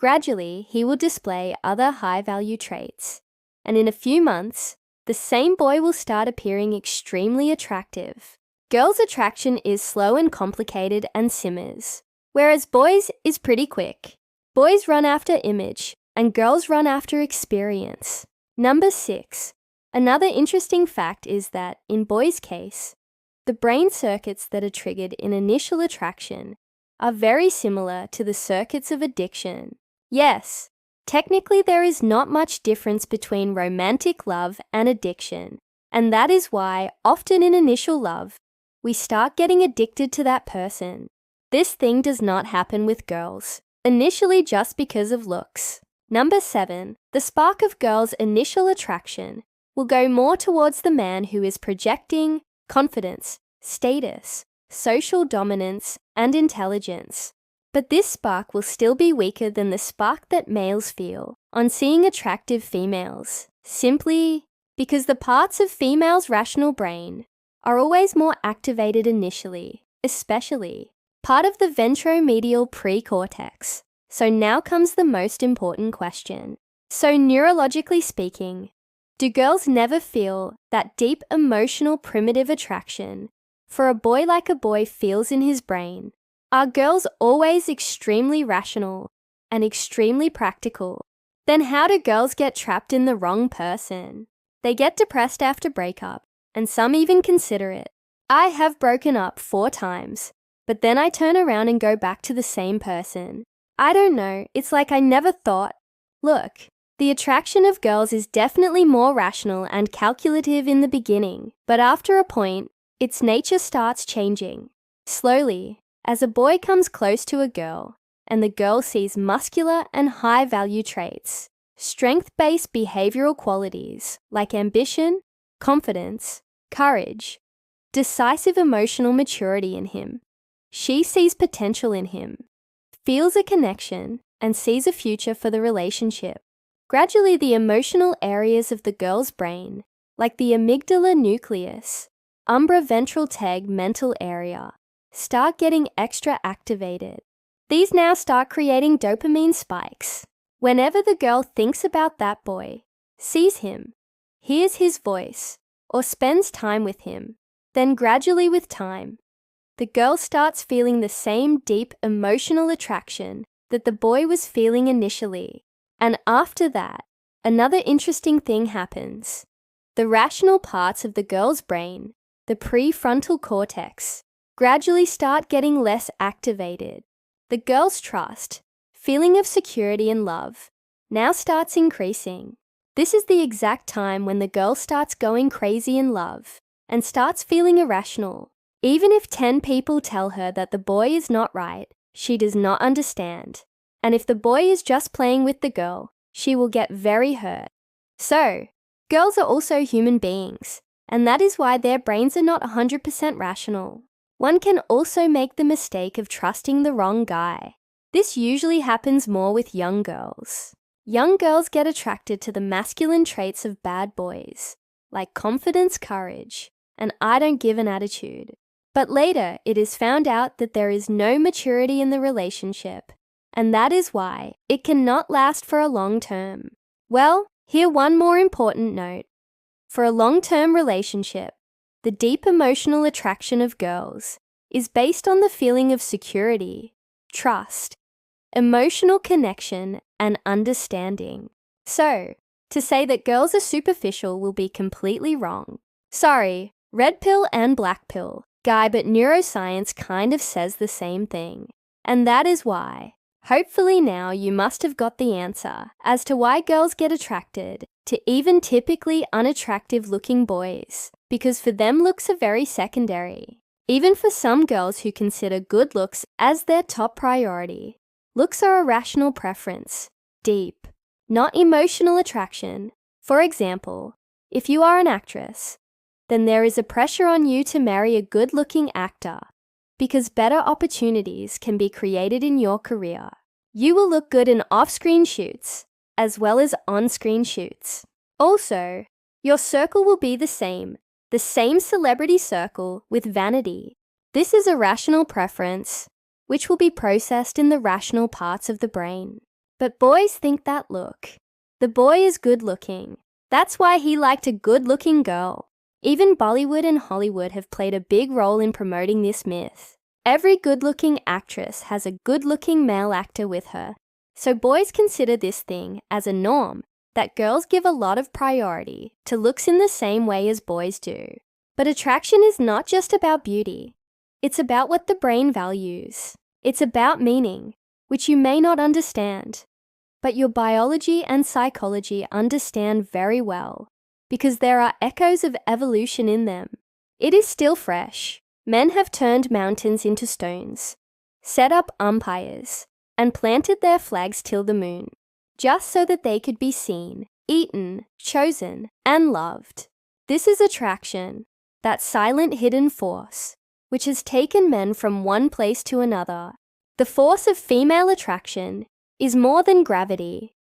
Gradually, he will display other high-value traits. And in a few months, the same boy will start appearing extremely attractive. Girls' attraction is slow and complicated and simmers, whereas boys is pretty quick. Boys run after image, and girls run after experience. Number 6. Another interesting fact is that, in boys' case, the brain circuits that are triggered in initial attraction are very similar to the circuits of addiction. Yes, technically there is not much difference between romantic love and addiction, and that is why, often in initial love, we start getting addicted to that person. This thing does not happen with girls, initially just because of looks. Number 7. The spark of girls' initial attraction will go more towards the man who is projecting confidence, status, social dominance, and intelligence. But this spark will still be weaker than the spark that males feel on seeing attractive females, simply because the parts of females' rational brain are always more activated initially, especially part of the ventromedial precortex. So now comes the most important question. So neurologically speaking, do girls never feel that deep emotional primitive attraction for a boy like a boy feels in his brain? Are girls always extremely rational and extremely practical? Then how do girls get trapped in the wrong person? They get depressed after breakup, and some even consider it. I have broken up 4 times, but then I turn around and go back to the same person. I don't know, it's like I never thought. Look, the attraction of girls is definitely more rational and calculative in the beginning, but after a point, its nature starts changing. Slowly, as a boy comes close to a girl, and the girl sees muscular and high-value traits, strength-based behavioral qualities like ambition, confidence, courage, decisive emotional maturity in him. She sees potential in him, feels a connection, and sees a future for the relationship. Gradually, the emotional areas of the girl's brain, like the amygdala nucleus, umbra ventral tegmental area, start getting extra activated. These now start creating dopamine spikes. Whenever the girl thinks about that boy, sees him, hears his voice, or spends time with him, then gradually with time, the girl starts feeling the same deep emotional attraction that the boy was feeling initially. And after that, another interesting thing happens. The rational parts of the girl's brain, the prefrontal cortex, gradually start getting less activated. The girl's trust, feeling of security and love, now starts increasing. This is the exact time when the girl starts going crazy in love and starts feeling irrational. Even if 10 people tell her that the boy is not right, she does not understand. And if the boy is just playing with the girl, she will get very hurt. So, girls are also human beings, and that is why their brains are not 100% rational. One can also make the mistake of trusting the wrong guy. This usually happens more with young girls. Young girls get attracted to the masculine traits of bad boys, like confidence, courage, and I don't give an attitude. But later, it is found out that there is no maturity in the relationship, and that is why it cannot last for a long term. Well, here one more important note. For a long-term relationship, the deep emotional attraction of girls is based on the feeling of security, trust, emotional connection, and understanding. So, to say that girls are superficial will be completely wrong. Sorry, red pill and black pill, guy, but neuroscience kind of says the same thing. And that is why, hopefully now you must have got the answer as to why girls get attracted to even typically unattractive looking boys, because for them looks are very secondary. Even for some girls who consider good looks as their top priority, looks are a rational preference, deep, not emotional attraction. For example, if you are an actress, then there is a pressure on you to marry a good-looking actor, because better opportunities can be created in your career. You will look good in off-screen shoots, as well as on-screen shoots. Also, your circle will be the same celebrity circle with vanity. This is a rational preference, which will be processed in the rational parts of the brain. But boys think that look. The boy is good looking. That's why he liked a good-looking girl. Even Bollywood and Hollywood have played a big role in promoting this myth. Every good-looking actress has a good-looking male actor with her. So boys consider this thing as a norm, that girls give a lot of priority to looks in the same way as boys do. But attraction is not just about beauty. It's about what the brain values. It's about meaning, which you may not understand, but your biology and psychology understand very well, because there are echoes of evolution in them. It is still fresh. Men have turned mountains into stones, set up umpires, and planted their flags till the moon, just so that they could be seen, eaten, chosen, and loved. This is attraction, that silent hidden force, which has taken men from one place to another. The force of female attraction is more than gravity.